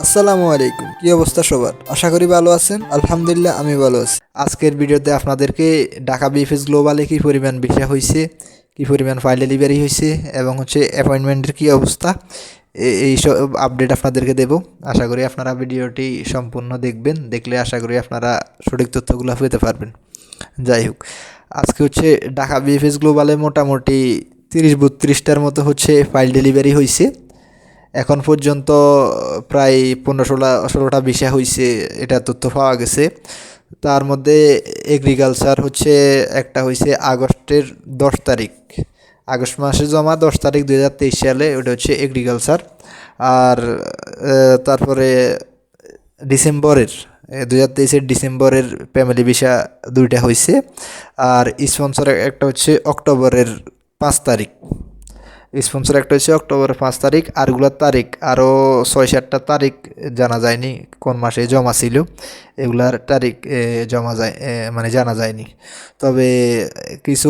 আসসালামু আলাইকুম, কি অবস্থা সবার? আশা করি ভালো আছেন। আলহামদুলিল্লাহ আমি ভালো আছি। আজকের ভিডিওতে আপনাদেরকে ঢাকা বিএফএস গ্লোবালে কি পরিমাণ ভিসা হয়েছে, কি পরিমাণ ফাইল ডেলিভারি হয়েছে এবং অ্যাপয়েন্টমেন্টের কি অবস্থা, এই সব আপডেট আপনাদেরকে দেব। আশা করি আপনারা ভিডিওটি সম্পূর্ণ দেখবেন, দেখলে আশা করি আপনারা সঠিক তথ্যগুলো পেতে পারবেন। যাই হোক, আজকে ঢাকা বিএফএস গ্লোবালে মোটামুটি 30-32টার মতো ফাইল ডেলিভারি হয়েছে। এখন পর্যন্ত প্রায় 15-16টা ভিসা হয়েছে, এটা তথ্য পাওয়া গেছে। তার মধ্যে এগ্রিকালচার একটা হয়েছে আগস্টের 10 তারিখ, আগস্ট মাসে জমা 10 তারিখ 2023 সালে, ওটা এগ্রিকালচার। আর তারপরে ডিসেম্বরের 2023-এর ডিসেম্বরের ফ্যামিলি ভিসা 2টা হয়েছে। আর স্পন্সর একটা অক্টোবরের 5 তারিখ, স্পন্সর একটা অক্টোবরের 5 তারিখ। আরগুলোর তারিখ আরও 6-7টা তারিখ জানা যায়নি কোন মাসে জমা ছিল, এগুলার তারিখ জানা যায়নি। তবে কিছু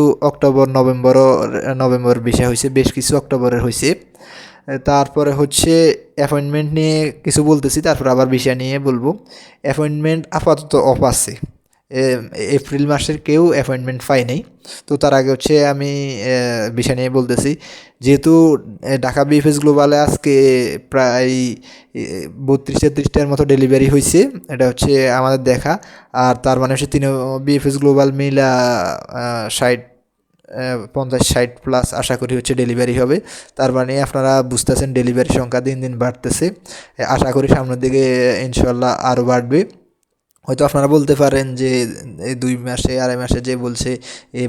নভেম্বর বিষয় হয়েছে, বেশ কিছু অক্টোবরের হয়েছে। তারপরে অ্যাপয়েন্টমেন্ট নিয়ে কিছু বলতেছি, তারপর আবার বিষয় নিয়ে বলবো। অ্যাপয়েন্টমেন্ট আপাতত অফ আছে, এপ্রিল মাসের কেউ অ্যাপয়েন্টমেন্ট পাই নাই। তো তার আগে আমি বিষয় নিয়ে বলতেছি। যেহেতু ঢাকা বিএফএস গ্লোবালে আজকে প্রায় 32-33টার মতো ডেলিভারি হয়েছে, এটা আমাদের দেখা। আর তার মানে তিন বিএফএস গ্লোবাল মিলা 50-60 প্লাস আশা করি ডেলিভারি হবে। তার মানে আপনারা বুঝতেছেন ডেলিভারি সংখ্যা দিন দিন বাড়তেছে। আশা করি সামনের দিকে ইনশাল্লাহ আরও বাড়বে। হয়তো আপনারা বলতে পারেন যে 2 মাসে 2.5 মাসে যে বলছে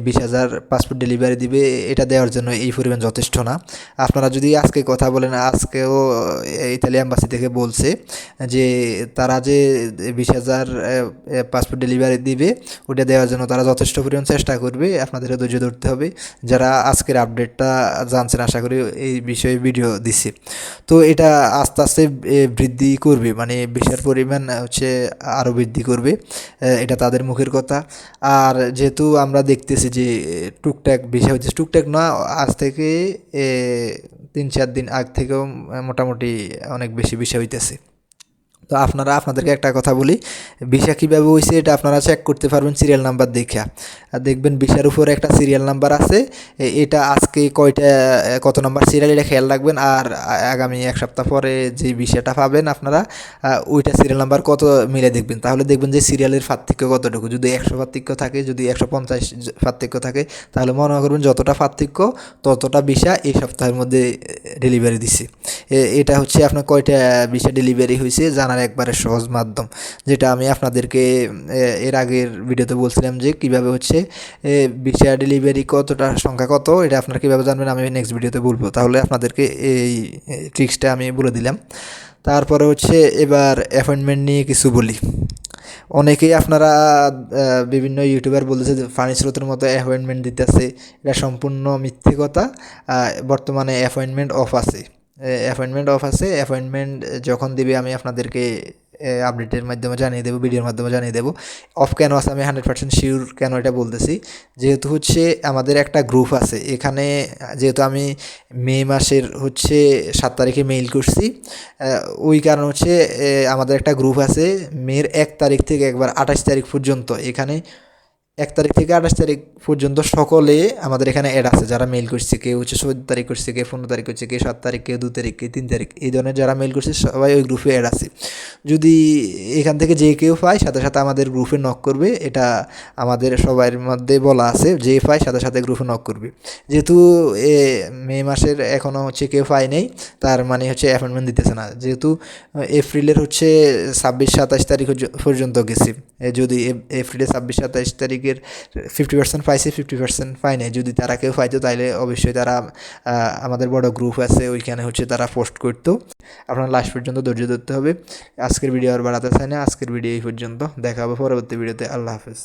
20,000 পাসপোর্ট ডেলিভারি দিবে, এটা দেওয়ার জন্য এই পরিমাণ যথেষ্ট না। আপনারা যদি আজকে কথা বলেন, আজকেও ইতালি এম্বাসি থেকে বলছে যে তারা যে 20,000 পাসপোর্ট ডেলিভারি দিবে, ওটা দেওয়ার জন্য তারা যথেষ্ট পরিমাণ চেষ্টা করবে। আপনাদের ধৈর্য ধরতে হবে। যারা আজকের আপডেটটা জানছেন, আশা করি এই বিষয়ে ভিডিও দিচ্ছে। তো এটা আস্তে আস্তে বৃদ্ধি করবে, মানে ভিসার পরিমাণ আরও বৃদ্ধি করবে, এটা তাদের মুখের কথা। আর যেহেতু আমরা দেখতেছি যে টুকটাক ভিসা হচ্ছে, টুকটাক না, আজ থেকে 3-4 দিন আগ থেকেও মোটামুটি অনেক বেশি ভিসা হইতেছে। তো আপনাদেরকে একটা কথা বলি, ভিসা কীভাবে হয়েছে এটা আপনারা চেক করতে পারবেন সিরিয়াল নাম্বার দেখে। আর দেখবেন ভিসার উপরে একটা সিরিয়াল নাম্বার আছে, এটা আজকে কত নাম্বার সিরিয়াল, এটা খেয়াল রাখবেন। আর আগামী 1 সপ্তাহ পরে যে ভিসাটা পাবেন আপনারা, ওইটা সিরিয়াল নাম্বার কত মিলে দেখবেন, তাহলে দেখবেন যে সিরিয়ালের পার্থক্য কতটুকু। যদি 100 পার্থক্য থাকে, যদি 150 পার্থক্য থাকে, তাহলে মনে করবেন যতটা পার্থক্য ততটা ভিসা এই সপ্তাহের মধ্যে ডেলিভারি দিচ্ছে। এটা আপনার কয়টা ভিসা ডেলিভারি হয়েছে জানার একবারে সহজ মাধ্যম, যেটা আমি আপনাদেরকে এর আগের ভিডিওতে বলছিলাম যে কীভাবে ভিসা ডেলিভারি কতটা সংখ্যা কত, এটা আপনারা কীভাবে জানবেন আমি নেক্সট ভিডিওতে বলবো। তাহলে আপনাদেরকে এই ট্রিক্সটা আমি বলে দিলাম। তারপরে এবার অ্যাপয়েন্টমেন্ট নিয়ে কিছু বলি। অনেকেই আপনারা বিভিন্ন ইউটিউবার বলতেছে যে ফানি স্রোতের মতো অ্যাপয়েন্টমেন্ট দিতেছে, এটা সম্পূর্ণ মিথ্যে কথা। বর্তমানে অ্যাপয়েন্টমেন্ট অফ আছে, অ্যাপয়েন্টমেন্ট যখন দিবে আমি আপনাদেরকে আপডেটের মাধ্যমে জানিয়ে দেবো, ভিডিওর মাধ্যমে জানিয়ে দেবো। অফ কেন আছে আমি 100% শিওর কেন এটা বলতেছি। যেহেতু আমাদের একটা গ্রুপ আছে এখানে, যেহেতু আমি মে মাসের 7 তারিখে মেইল করছি, ওই কারণ আমাদের একটা গ্রুপ আছে মের 1 তারিখ থেকে একবার 28 তারিখ পর্যন্ত। এখানে 1 তারিখ থেকে 28 তারিখ পর্যন্ত সকলে আমাদের এখানে অ্যাড আছে, যারা মেইল করছে। কেউ 14 তারিখ করছে, কেউ 15 তারিখ করছে, কেউ 7 তারিখ, কেউ 2 তারিখ, কেউ 3 তারিখ, এই ধরনের যারা মেইল করছে সবাই ওই গ্রুপে অ্যাড আছে। যদি এখান থেকে যে কেউ পায় সাথে সাথে আমাদের গ্রুপে নক করবে, এটা আমাদের সবার মধ্যে বলা আছে। যে পায় সাথে সাথে গ্রুপে নক করবে। যেহেতু মে মাসের এখনও কেউ পায় নেই, তার মানে অ্যাপয়েন্টমেন্ট দিতেছে না। যেহেতু এপ্রিলের 26-27 তারিখ পর্যন্ত গেছি, যদি এপ্রিলের 26-27 তারিখের 50% পাইছে, 50% পায় নাই। যদি তারা কেউ পাইতো তাহলে অবশ্যই তারা আমাদের বড় গ্রুপ আছে ওইখানে তারা পোস্ট করতো। আপনার লাস্ট পর্যন্ত ধৈর্য ধরতে হবে। আজকের ভিডিও আর বাড়াতে চাই না, আজকের ভিডিও এই পর্যন্ত। দেখা হবে পরবর্তী ভিডিওতে। আল্লাহ হাফেজ।